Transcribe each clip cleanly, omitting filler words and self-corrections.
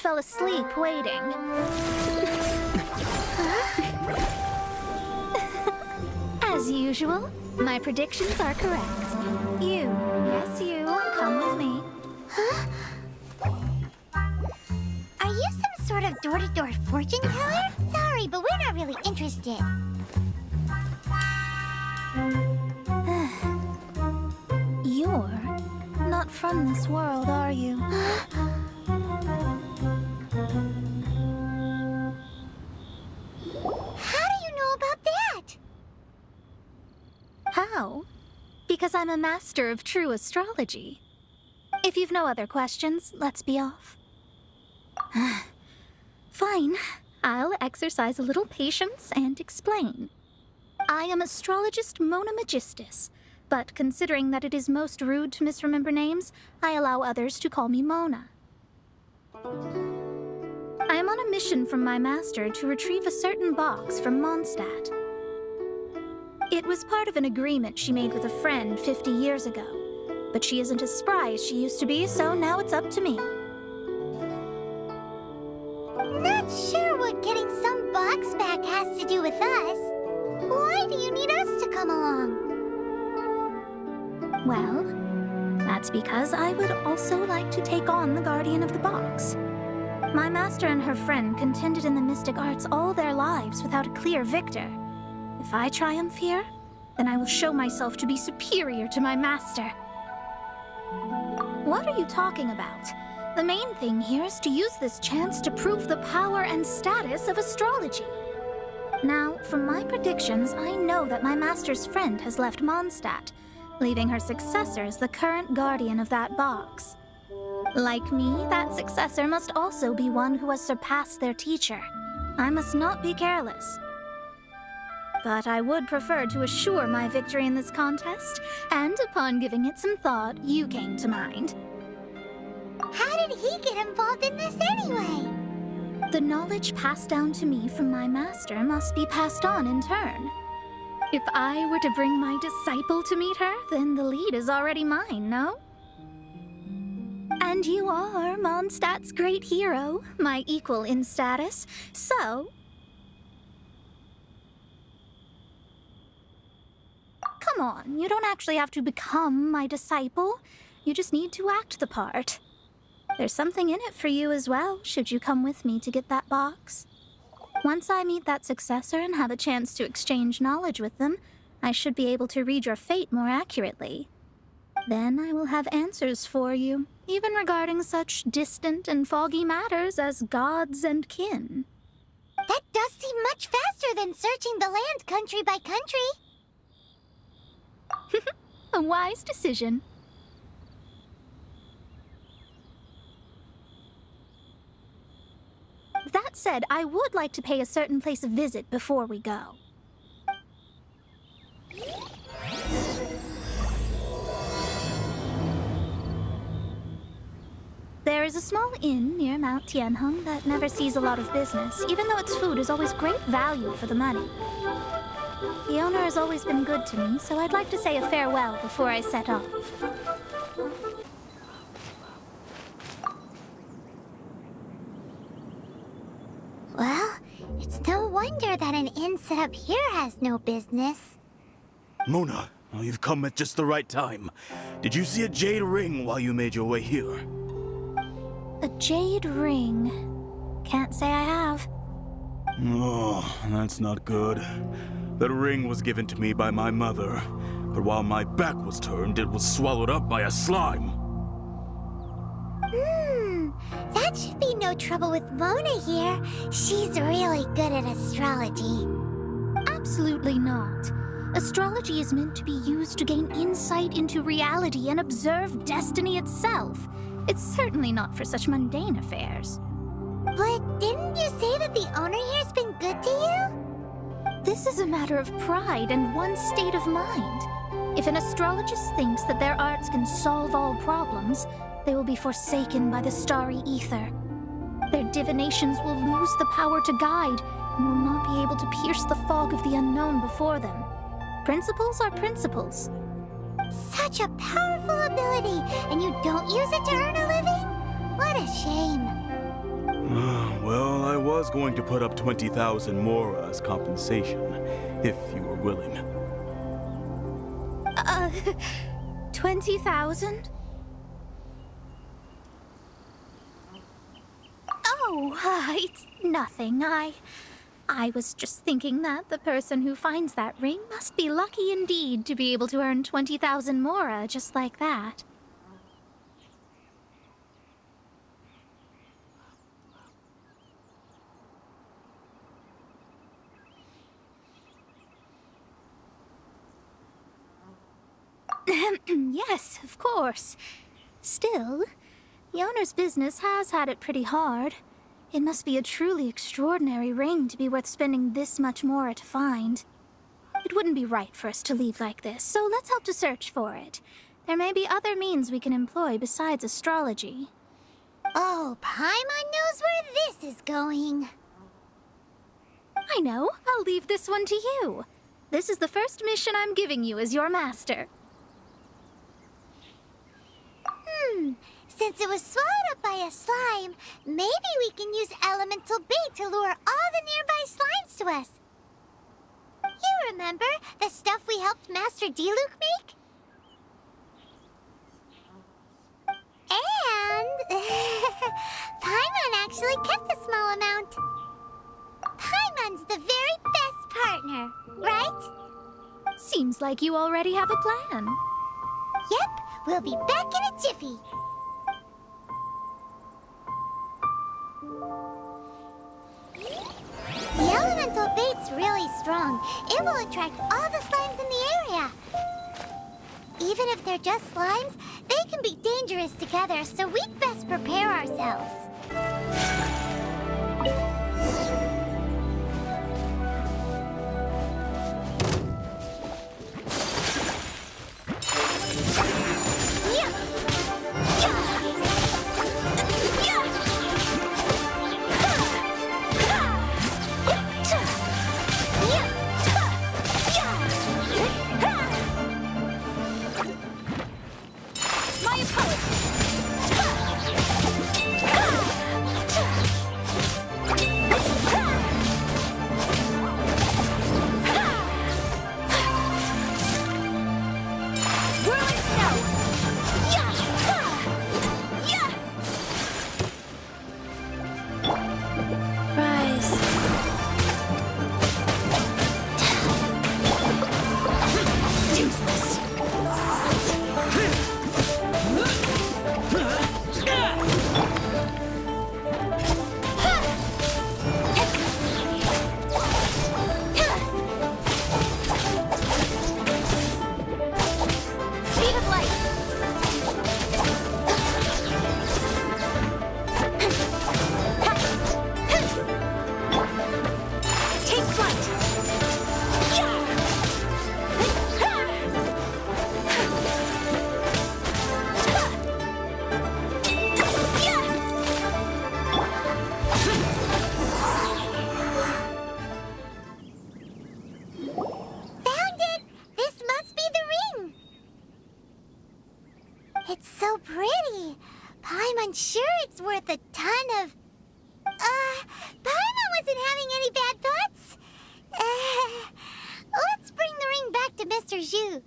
fell asleep waiting. As usual, my predictions are correct. You, yes you, come with me. Huh? Are you some sort of door-to-door fortune teller? Sorry, but we're not really interested. You're not from this world, are you? How do you know about that? How? Because I'm a master of true astrology. If you've no other questions, let's be off. Fine. I'll exercise a little patience and explain. I am astrologist Mona Magistus, but considering that it is most rude to misremember names, I allow others to call me Mona. I am on a mission from my master to retrieve a certain box from Mondstadt. It was part of an agreement she made with a friend 50 years ago, but she isn't as spry as she used to be, so now it's up to me. Not sure what getting some box back has to do with us. Why do you need us to come along? Well, that's because I would also like to take on the guardian of the box. My master and her friend contended in the mystic arts all their lives without a clear victor. If I triumph here, then I will show myself to be superior to my master. What are you talking about? The main thing here is to use this chance to prove the power and status of astrology. Now, from my predictions, I know that my master's friend has left Mondstadt, leaving her successor as the current guardian of that box. Like me, that successor must also be one who has surpassed their teacher. I must not be careless. But I would prefer to assure my victory in this contest, and upon giving it some thought, you came to mind. How did he get involved in this anyway? The knowledge passed down to me from my master must be passed on in turn. If I were to bring my disciple to meet her, then the lead is already mine, no? And you are Mondstadt's great hero, my equal in status, so... Come on, you don't actually have to become my disciple. You just need to act the part. There's something in it for you as well, should you come with me to get that box. Once I meet that successor and have a chance to exchange knowledge with them, I should be able to read your fate more accurately. Then I will have answers for you, even regarding such distant and foggy matters as gods and kin. That does seem much faster than searching the land country by country. A wise decision. That said, I would like to pay a certain place a visit before we go. There is a small inn near Mount Tianheng that never sees a lot of business, even though its food is always great value for the money. The owner has always been good to me, so I'd like to say a farewell before I set off. Well, it's no wonder that an inn set up here has no business. Mona, you've come at just the right time. Did you see a jade ring while you made your way here? A jade ring? Can't say I have. Oh, that's not good. That ring was given to me by my mother, but while my back was turned, it was swallowed up by a slime. That should be no trouble with Mona here. She's really good at astrology. Absolutely not. Astrology is meant to be used to gain insight into reality and observe destiny itself. It's certainly not for such mundane affairs. But didn't you say that the owner here's been good to you? This is a matter of pride and one's state of mind. If an astrologist thinks that their arts can solve all problems, they will be forsaken by the starry ether. Their divinations will lose the power to guide and will not be able to pierce the fog of the unknown before them. Principles are principles. Such a powerful ability, and you don't use it to earn a living? What a shame. was going to put up 20,000 more as compensation, if you were willing. 20,000? Oh, it's nothing. I was just thinking that the person who finds that ring must be lucky indeed to be able to earn 20,000 mora just like that. Yes, of course. Still, the owner's business has had it pretty hard. It must be a truly extraordinary ring to be worth spending this much more to find. It wouldn't be right for us to leave like this, so let's help to search for it. There may be other means we can employ besides astrology. Oh, Paimon knows where this is going. I know. I'll leave this one to you. This is the first mission I'm giving you as your master. Since it was swallowed up by a slime, maybe we can use elemental bait to lure all the nearby slimes to us. You remember the stuff we helped Master Diluc make? And Paimon actually kept a small amount. Paimon's the very best partner, right? Seems like you already have a plan. Yep, we'll be back in a jiffy. The elemental bait's really strong. It will attract all the slimes in the area. Even if they're just slimes, they can be dangerous together, so we'd best prepare ourselves. It's so pretty. Paimon's sure it's worth a ton of... Paimon wasn't having any bad thoughts. Let's bring the ring back to Mr. Zhu.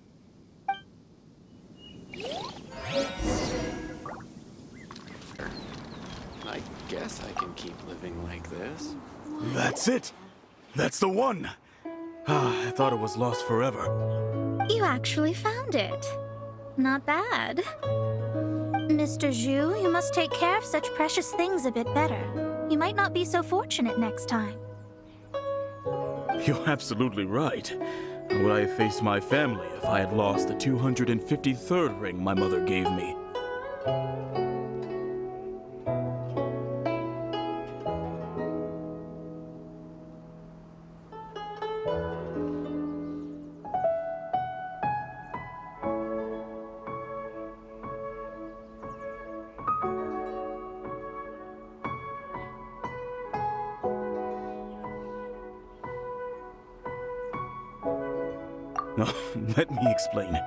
I guess I can keep living like this. That's it! That's the one! I thought it was lost forever. You actually found it. Not bad. Mr. Zhu, you must take care of such precious things a bit better. You might not be so fortunate next time. You're absolutely right. How would I have faced my family if I had lost the 253rd ring my mother gave me? No, let me explain.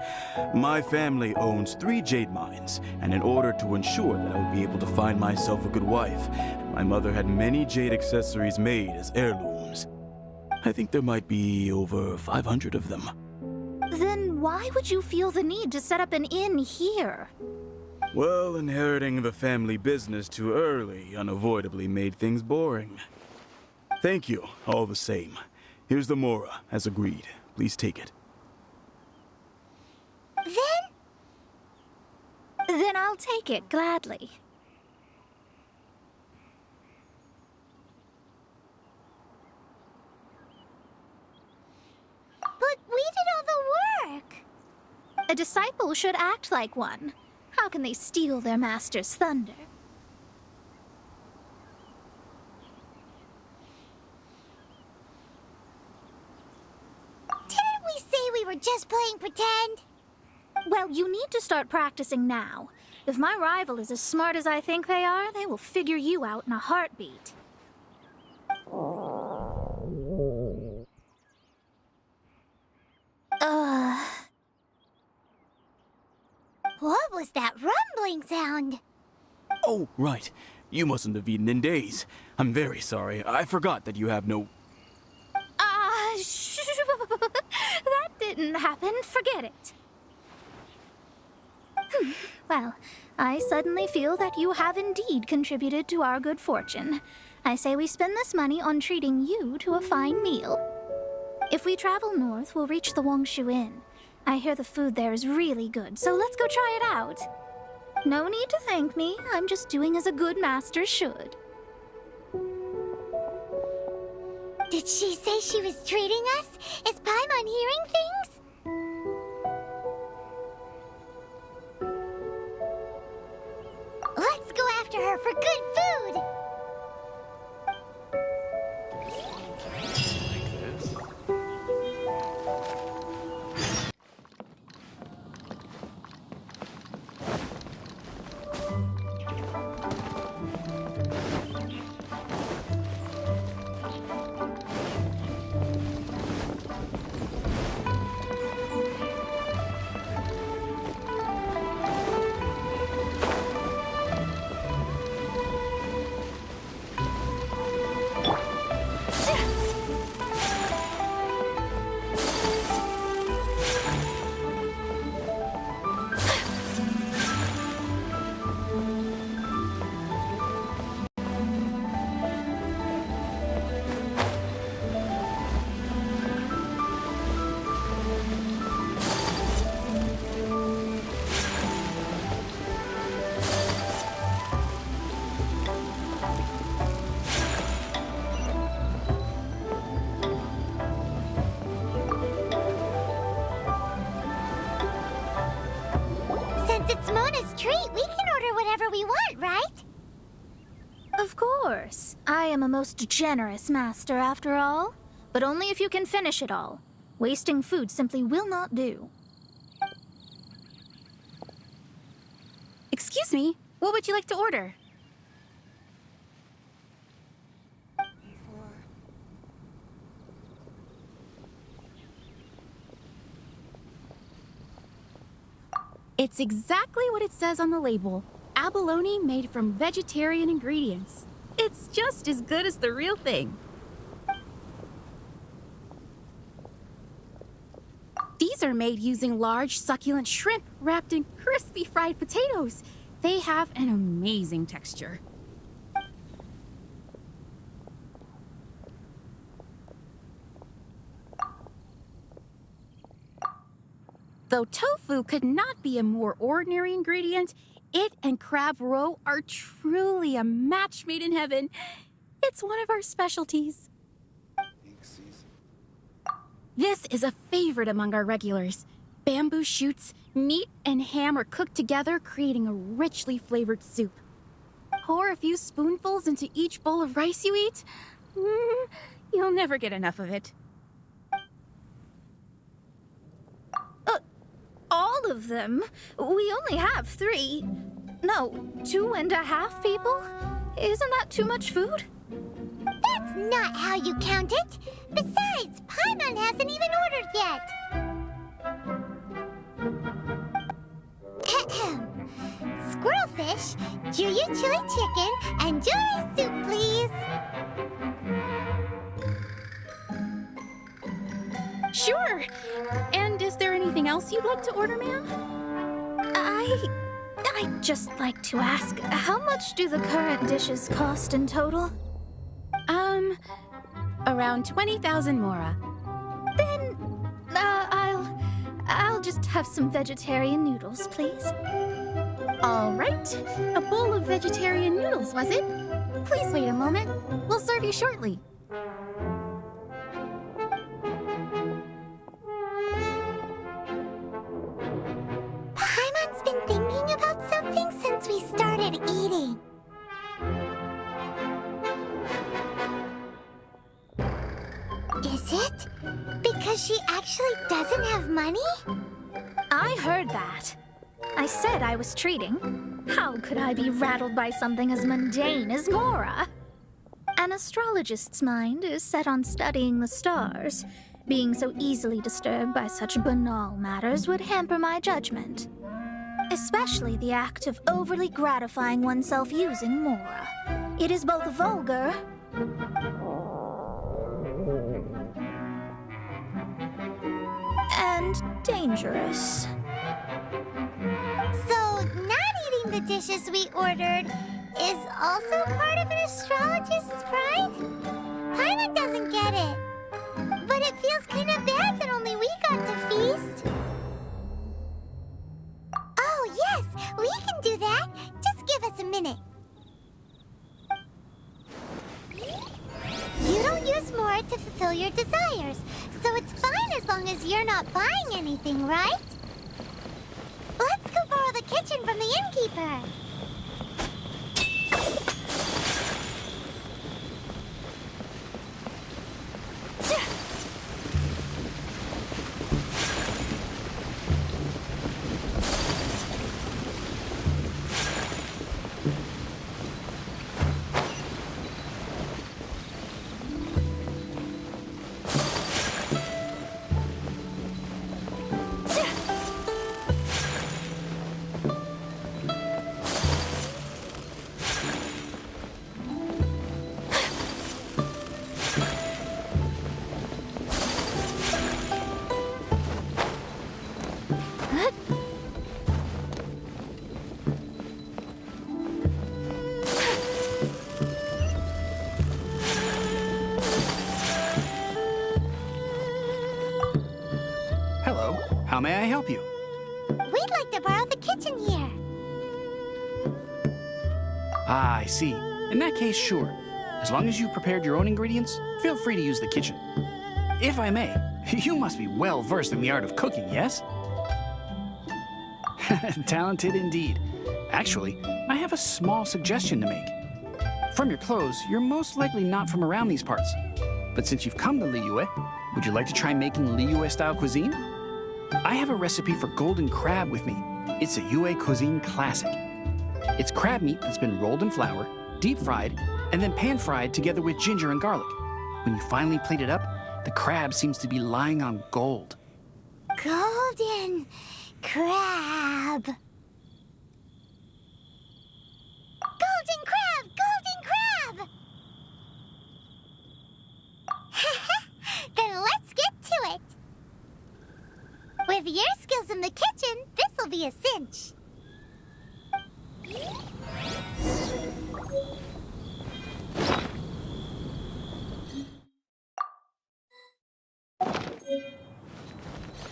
My family owns 3 jade mines, and in order to ensure that I would be able to find myself a good wife, my mother had many jade accessories made as heirlooms. I think there might be over 500 of them. Then why would you feel the need to set up an inn here? Well, inheriting the family business too early unavoidably made things boring. Thank you, all the same. Here's the mora, as agreed. Please take it. Then I'll take it gladly. But we did all the work. A disciple should act like one. How can they steal their master's thunder? Didn't we say we were just playing pretend? Well, you need to start practicing now. If my rival is as smart as I think they are, they will figure you out in a heartbeat. What was that rumbling sound? Oh, right. You mustn't have eaten in days. I'm very sorry. I forgot that you have no... That didn't happen. Forget it. Well, I suddenly feel that you have indeed contributed to our good fortune. I say we spend this money on treating you to a fine meal. If we travel north, we'll reach the Wongshu Inn. I hear the food there is really good, so let's go try it out. No need to thank me. I'm just doing as a good master should. Did she say she was treating us? Is Paimon hearing things? Let's go after her for good food! Like this? Since it's Mona's treat, we can order whatever we want, right? Of course. I am a most generous master, after all. But only if you can finish it all. Wasting food simply will not do. Excuse me, what would you like to order? It's exactly what it says on the label. Abalone made from vegetarian ingredients. It's just as good as the real thing. These are made using large, succulent shrimp wrapped in crispy fried potatoes. They have an amazing texture. Though tofu could not be a more ordinary ingredient, it and crab roe are truly a match made in heaven. It's one of our specialties. This is a favorite among our regulars. Bamboo shoots, meat, and ham are cooked together, creating a richly flavored soup. Pour a few spoonfuls into each bowl of rice you eat. You'll never get enough of it. All of them? We only have 3. No, 2.5 people? Isn't that too much food? That's not how you count it. Besides, Paimon hasn't even ordered yet. squirrelfish, Juyu chili chicken, and Jury soup, please. Sure. And is there anything else you'd like to order, ma'am? I'd just like to ask, how much do the current dishes cost in total? Around 20,000 mora. Then, I'll just have some vegetarian noodles, please. All right. A bowl of vegetarian noodles, was it? Please wait a moment. We'll serve you shortly. Paimon's been thinking about something since we started eating. Is it? Because she actually doesn't have money? I heard that. I said I was treating. How could I be rattled by something as mundane as Mora? An astrologist's mind is set on studying the stars. Being so easily disturbed by such banal matters would hamper my judgment. Especially the act of overly gratifying oneself using Mora. It is both vulgar and dangerous. So, not eating the dishes we ordered is also part of an astrologist's pride? Paimon doesn't get it. But it feels kind of bad that only we got to feast. Oh, yes, we can do that. Just give us a minute. You don't use more to fulfill your desires, so it's fine as long as you're not buying anything, right? Let's go borrow the kitchen from the innkeeper. Hello, how may I help you? We'd like to borrow the kitchen here. Ah, I see. In that case, sure. As long as you prepared your own ingredients, feel free to use the kitchen. If I may, you must be well versed in the art of cooking, yes? Talented indeed. Actually, I have a small suggestion to make. From your clothes, you're most likely not from around these parts. But since you've come to Liyue, would you like to try making Liyue-style cuisine? I have a recipe for golden crab with me. It's a Yue cuisine classic. It's crab meat that's been rolled in flour, deep fried, and then pan-fried together with ginger and garlic. When you finally plate it up, the crab seems to be lying on gold. Golden crab. Golden crab! Golden crab! Then let's get to it. With your skills in the kitchen, this'll be a cinch.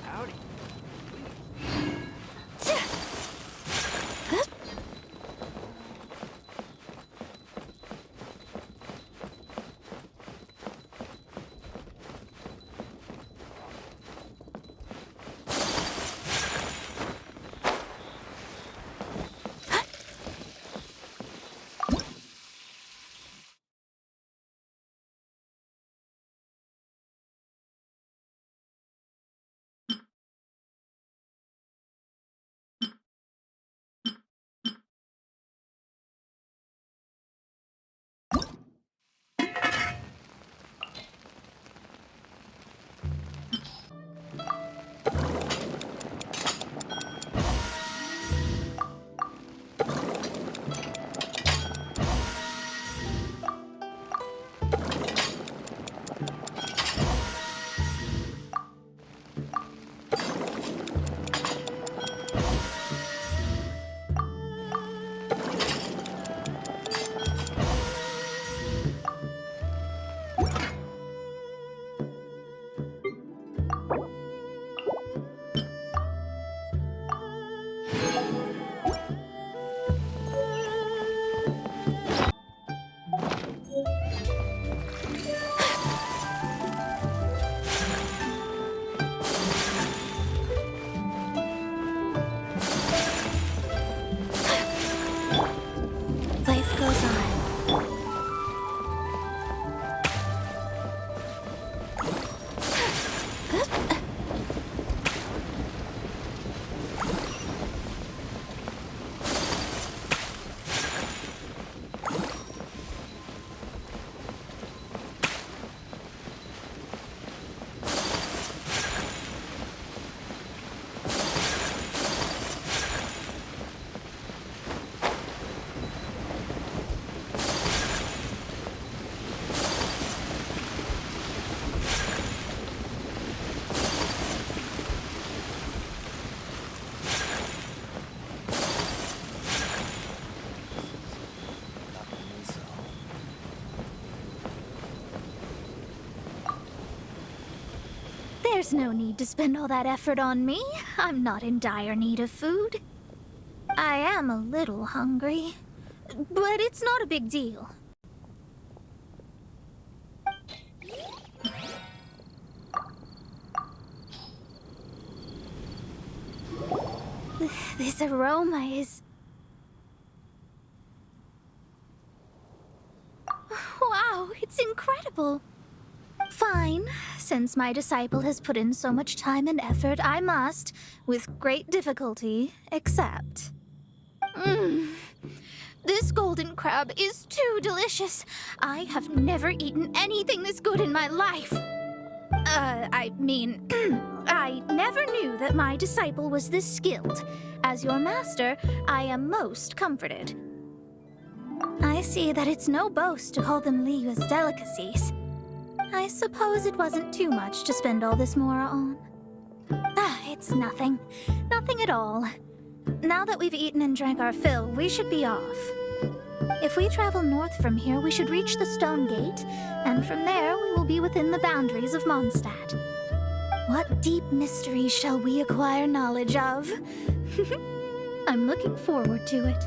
Howdy. There's no need to spend all that effort on me. I'm not in dire need of food. I am a little hungry, but it's not a big deal. This aroma is... Wow, it's incredible. Fine. Since my disciple has put in so much time and effort, I must, with great difficulty, accept. This golden crab is too delicious. I have never eaten anything this good in my life. I never knew that my disciple was this skilled. As your master, I am most comforted. I see that it's no boast to call them Liyue's delicacies. I suppose it wasn't too much to spend all this mora on. It's nothing. Nothing at all. Now that we've eaten and drank our fill, we should be off. If we travel north from here, we should reach the Stone Gate, and from there we will be within the boundaries of Mondstadt. What deep mysteries shall we acquire knowledge of? I'm looking forward to it.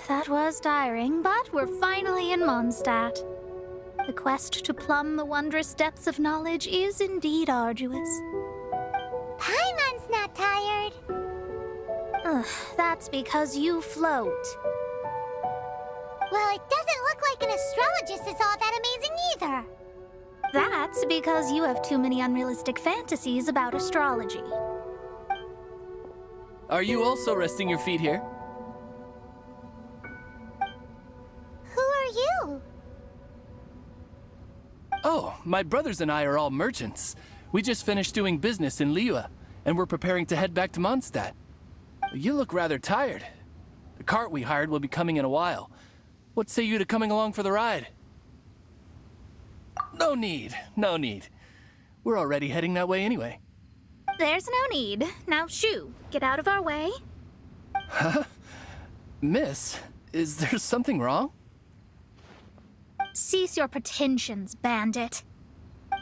That was tiring, but we're finally in Mondstadt. The quest to plumb the wondrous depths of knowledge is indeed arduous. Paimon's not tired. That's because you float. Well, it doesn't look like an astrologist is all that amazing either. That's because you have too many unrealistic fantasies about astrology. Are you also resting your feet here? Who are you? Oh, my brothers and I are all merchants. We just finished doing business in Liyue, and we're preparing to head back to Mondstadt. You look rather tired. The cart we hired will be coming in a while. What say you to coming along for the ride? No need, no need. We're already heading that way anyway. There's no need. Now shoo, get out of our way. Huh? Miss, is there something wrong? Cease your pretensions, bandit.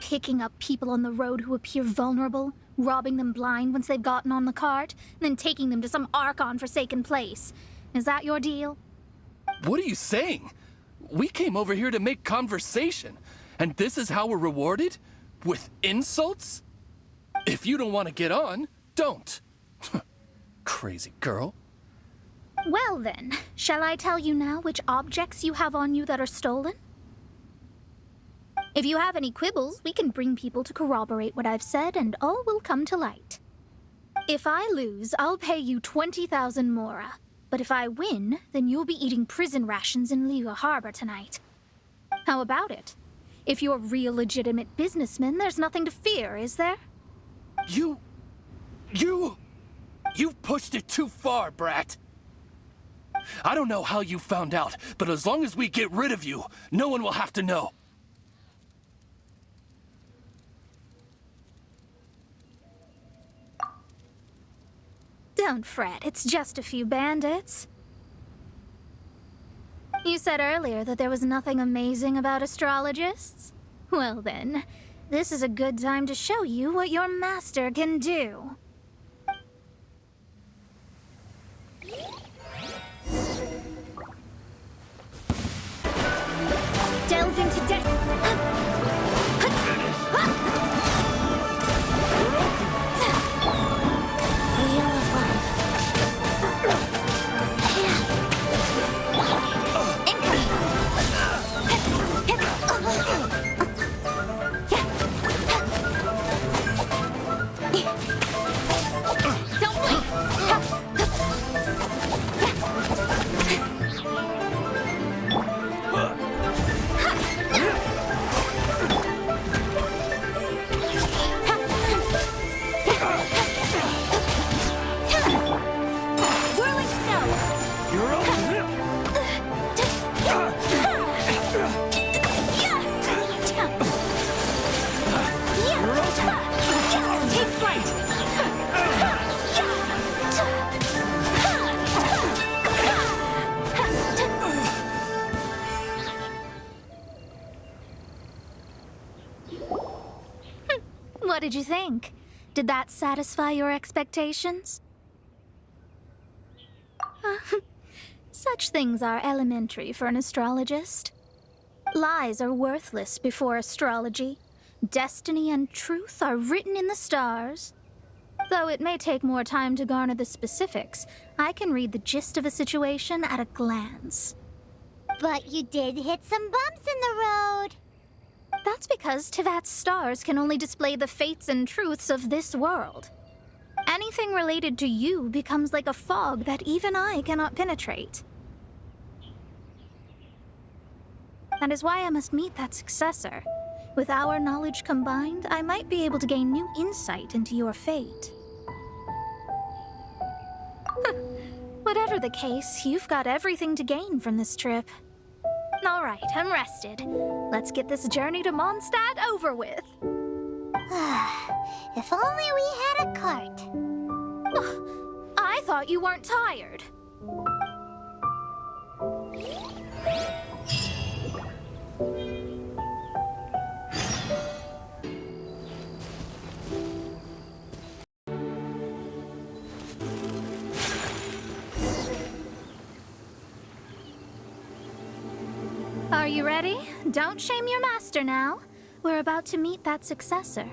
Picking up people on the road who appear vulnerable, robbing them blind once they've gotten on the cart, and then taking them to some Archon-forsaken place. Is that your deal? What are you saying? We came over here to make conversation, and this is how we're rewarded? With insults? If you don't want to get on, don't. Crazy girl. Well then, shall I tell you now which objects you have on you that are stolen? If you have any quibbles, we can bring people to corroborate what I've said, and all will come to light. If I lose, I'll pay you 20,000 mora. But if I win, then you'll be eating prison rations in Liyue Harbor tonight. How about it? If you're real legitimate businessmen, there's nothing to fear, is there? You've pushed it too far, brat. I don't know how you found out, but as long as we get rid of you, no one will have to know. Don't fret, it's just a few bandits. You said earlier that there was nothing amazing about astrologists? Well then, this is a good time to show you what your master can do. Delve into death. What did you think? Did that satisfy your expectations? Such things are elementary for an astrologist. Lies are worthless before astrology. Destiny and truth are written in the stars. Though it may take more time to garner the specifics, I can read the gist of a situation at a glance. But you did hit some bumps in the road. That's because Tivat's stars can only display the fates and truths of this world. Anything related to you becomes like a fog that even I cannot penetrate. That is why I must meet that successor. With our knowledge combined, I might be able to gain new insight into your fate. Whatever the case, you've got everything to gain from this trip. All right, I'm rested. Let's get this journey to Mondstadt over with. If only we had a cart. I thought you weren't tired. Are you ready? Don't shame your master now. We're about to meet that successor.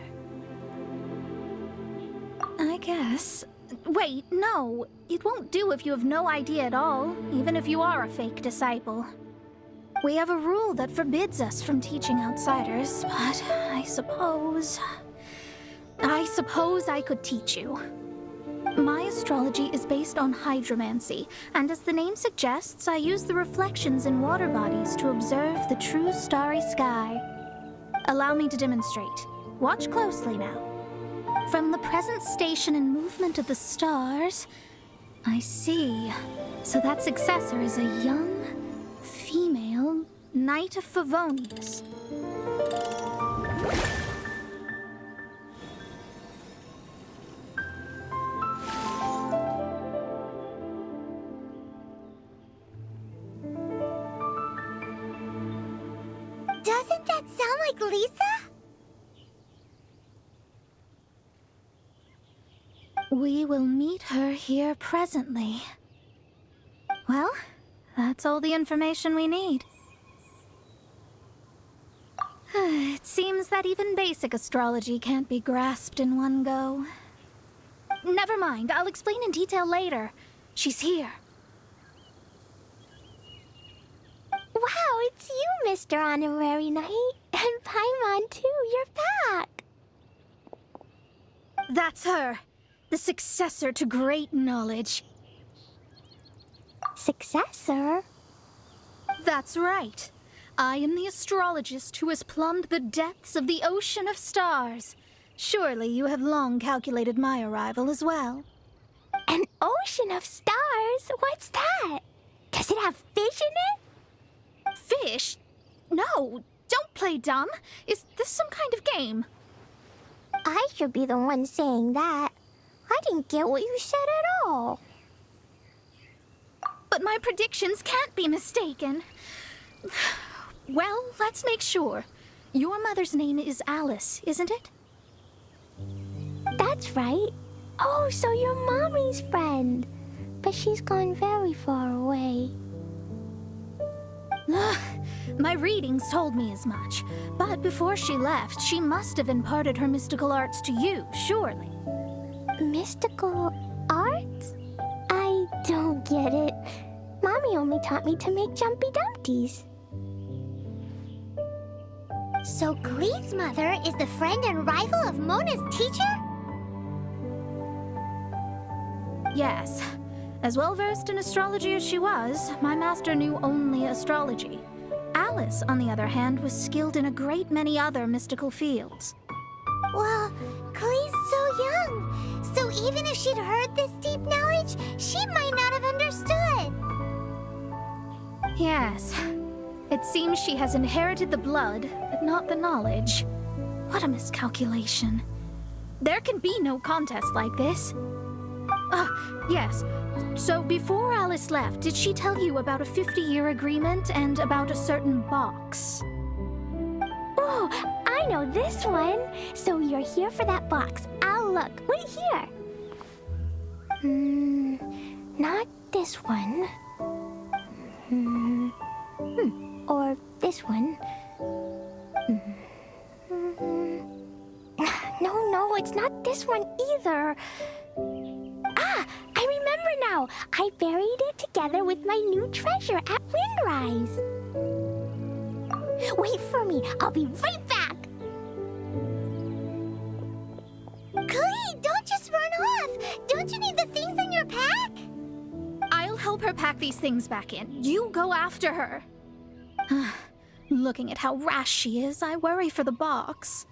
I guess. Wait, no. It won't do if you have no idea at all, even if you are a fake disciple. We have a rule that forbids us from teaching outsiders, but I suppose I could teach you. My astrology is based on hydromancy, and as the name suggests, I use the reflections in water bodies to observe the true starry sky. Allow me to demonstrate. Watch closely now. From the present station and movement of the stars, I see. So that successor is a young, female Knight of Favonius. Doesn't that sound like Lisa? We will meet her here presently. Well, that's all the information we need. It seems that even basic astrology can't be grasped in one go. Never mind, I'll explain in detail later. She's here. Wow, it's you, Mr. Honorary Knight. And Paimon, too. You're back. That's her. The successor to great knowledge. Successor? That's right. I am the astrologist who has plumbed the depths of the ocean of stars. Surely you have long calculated my arrival as well. An ocean of stars? What's that? Does it have fish in it? Fish? No, don't play dumb. Is this some kind of game? I should be the one saying that. I didn't get what you said at all. But my predictions can't be mistaken. Well, let's make sure. Your mother's name is Alice, isn't it? That's right. Oh, so you're Mommy's friend. But she's gone very far away. My readings told me as much. But before she left, she must have imparted her mystical arts to you, surely. Mystical arts? I don't get it. Mommy only taught me to make Jumpy Dumpties. So Glee's mother is the friend and rival of Mona's teacher? Yes. As well-versed in astrology as she was, my master knew only astrology. Alice, on the other hand, was skilled in a great many other mystical fields. Well, Glee's so young. So even if she'd heard this deep knowledge, she might not have understood. Yes. It seems she has inherited the blood, but not the knowledge. What a miscalculation. There can be no contest like this. Yes. So before Alice left, did she tell you about a 50-year agreement and about a certain box? Oh, I I know this one. So you're here for that box. I'll look. Wait here. Not this one. Or this one. No, it's not this one either. Ah, I remember now. I buried it together with my new treasure at Windrise. Wait for me. I'll be right back. Clee, don't just run off. Don't you need the things in your pack? I'll help her pack these things back in. You go after her. Looking at how rash she is, I worry for the box.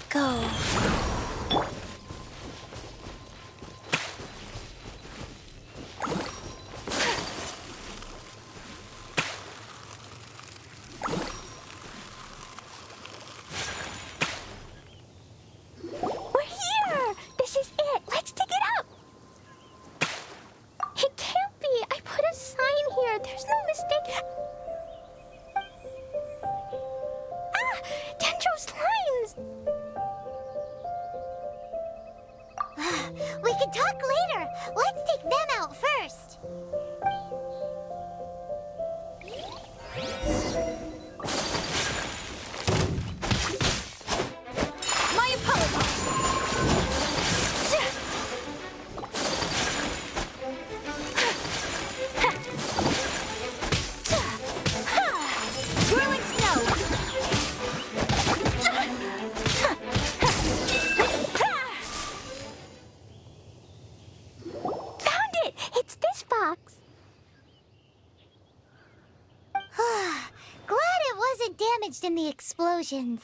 Go. We're here! This is it! Let's dig it up! It can't be! I put a sign here! There's no mistake! Ah! Dendro's lines! We can talk later! Let's take them out first! My apologies. Swirling snow. Found it! It's this box. Glad it wasn't damaged in the explosions.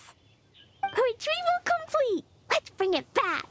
Retrieval complete! Let's bring it back!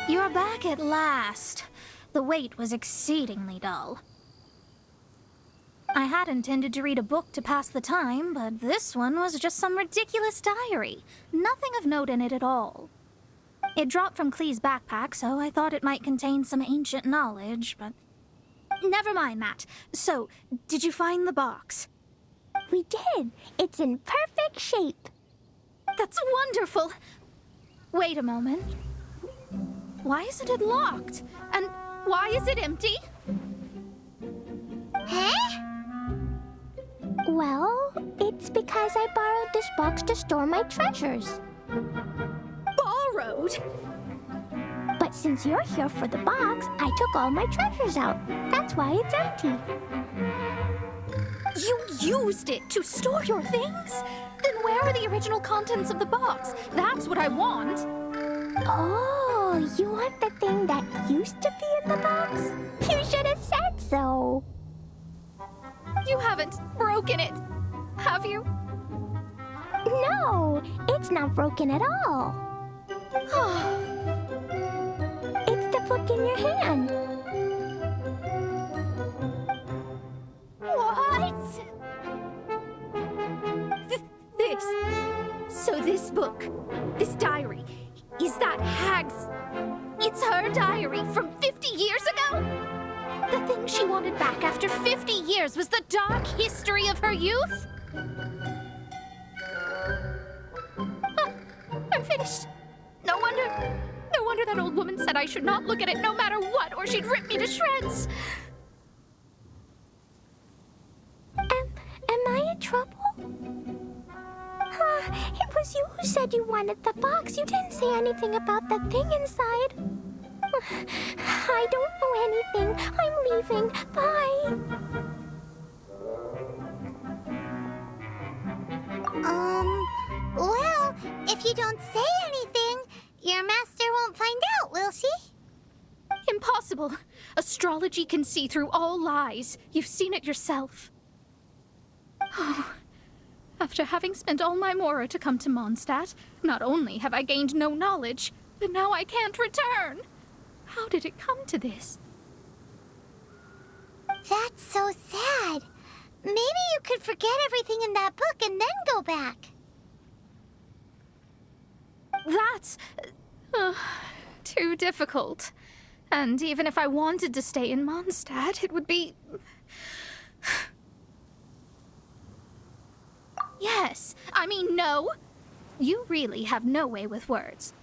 You're back at last. The wait was exceedingly dull. I had intended to read a book to pass the time, but this one was just some ridiculous diary. Nothing of note in it at all. It dropped from Clee's backpack, so I thought it might contain some ancient knowledge, but... Never mind that. So, did you find the box? We did! It's in perfect shape! That's wonderful! Wait a moment. Why isn't it locked? And why is it empty? Huh? because I borrowed this box to store my treasures. Borrowed? But since you're here for the box, I took all my treasures out. That's why it's empty. You used it to store your things? Then where are the original contents of the box? That's what I want. Oh, you want the thing that used to be in the box? You should have said so. You haven't broken it, have you? No, it's not broken at all. It's the book in your hand. What? So this book, this diary, is that Hag's... It's her diary from 50 years ago? The thing she wanted back after 50 years was the dark history of her youth? I'm finished. No wonder that old woman said I should not look at it no matter what, or she'd rip me to shreds. Am I in trouble? It was you who said you wanted the box. You didn't say anything about the thing inside. I don't know anything. I'm leaving. Bye. Well, if you don't say anything, your master won't find out, will she? Impossible. Astrology can see through all lies. You've seen it yourself. After having spent all my mora to come to Mondstadt, not only have I gained no knowledge, but now I can't return. How did it come to this? That's so sad. Maybe you could forget everything in that book and then go back. That's... too difficult. And even if I wanted to stay in Mondstadt, it would be... Yes, I mean no. You really have no way with words.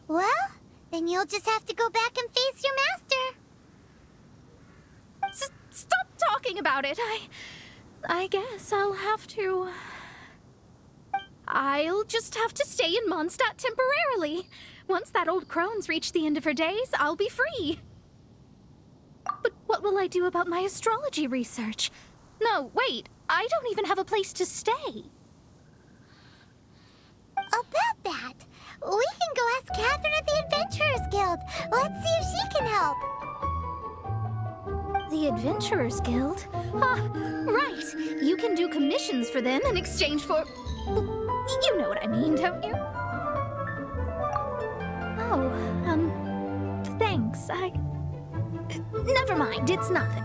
Well, then you'll just have to go back and face your master. Stop talking about it. I guess I'll have to... I'll just have to stay in Mondstadt temporarily. Once that old crone's reached the end of her days, I'll be free. But what will I do about my astrology research? No, wait. I don't even have a place to stay. About that, we can go ask Catherine at the Adventurers Guild. Let's see if she can help. The Adventurers Guild? Ah, right. You can do commissions for them in exchange for... You know what I mean, don't you? Oh, thanks. Never mind, it's nothing.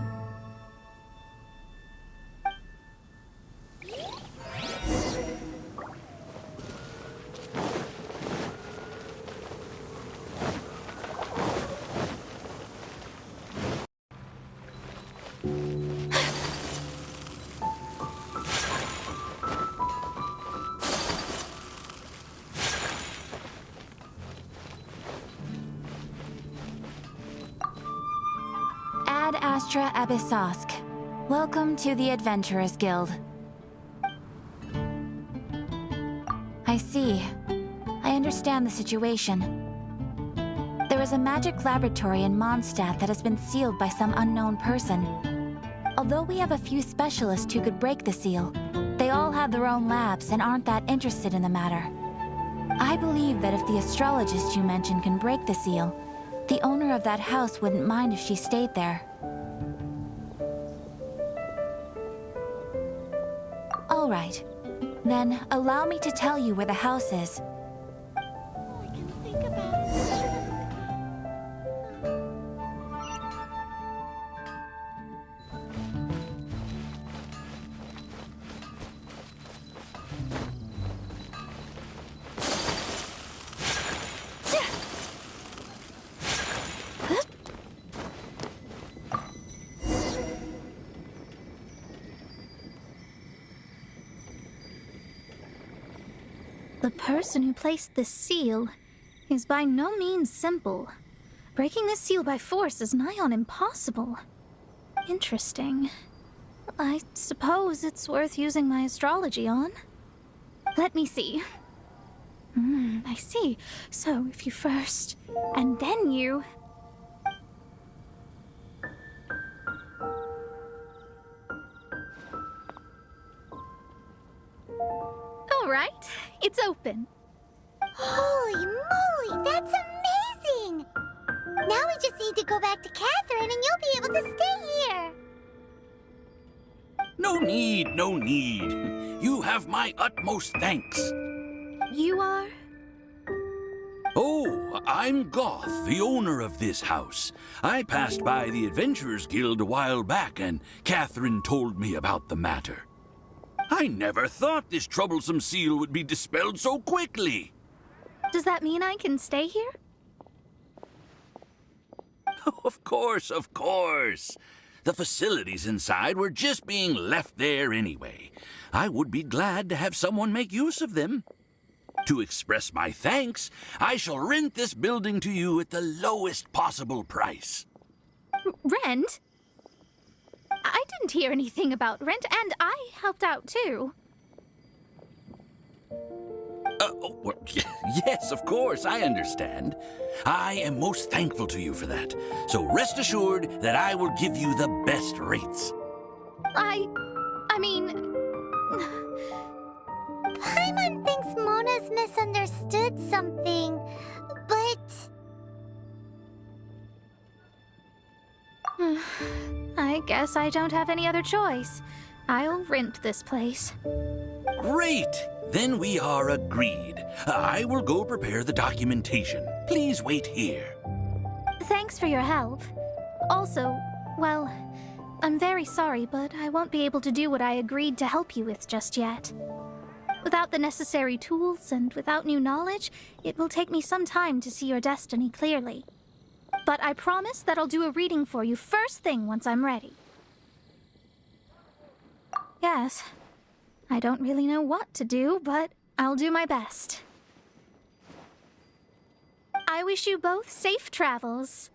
Ad Astra Abyssosk. Welcome to the Adventurers Guild. I see. I understand the situation. There is a magic laboratory in Mondstadt that has been sealed by some unknown person. Although we have a few specialists who could break the seal, they all have their own labs and aren't that interested in the matter. I believe that if the astrologist you mentioned can break the seal, the owner of that house wouldn't mind if she stayed there. All right. Then, allow me to tell you where the house is. I can think about it. The person who placed the seal is by no means simple. Breaking the seal by force is nigh on impossible. Interesting. I suppose it's worth using my astrology on. Let me see. I see. So if you first, and then you... All right, it's open. Holy moly, that's amazing! Now we just need to go back to Catherine and you'll be able to stay here. No need, no need. You have my utmost thanks. You are? Oh, I'm Goth, the owner of this house. I passed by the Adventurers Guild a while back, and Catherine told me about the matter. I never thought this troublesome seal would be dispelled so quickly. Does that mean I can stay here? Of course, of course. The facilities inside were just being left there anyway. I would be glad to have someone make use of them. To express my thanks, I shall rent this building to you at the lowest possible price. Rent? I didn't hear anything about rent, and I helped out too. Well, yes, of course, I understand. I am most thankful to you for that. So rest assured that I will give you the best rates. I mean... Paimon thinks Mona's misunderstood something, but... I guess I don't have any other choice. I'll rent this place. Great! Then we are agreed. I will go prepare the documentation. Please wait here. Thanks for your help. Also, well, I'm very sorry, but I won't be able to do what I agreed to help you with just yet. Without the necessary tools and without new knowledge, it will take me some time to see your destiny clearly. But I promise that I'll do a reading for you first thing once I'm ready. Yes, I don't really know what to do, but I'll do my best. I wish you both safe travels.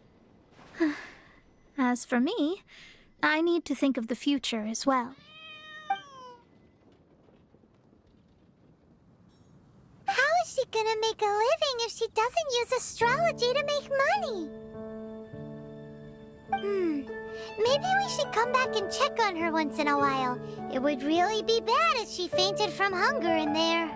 As for me, I need to think of the future as well. How is she gonna make a living if she doesn't use astrology to make money? Maybe we should come back and check on her once in a while. It would really be bad if she fainted from hunger in there.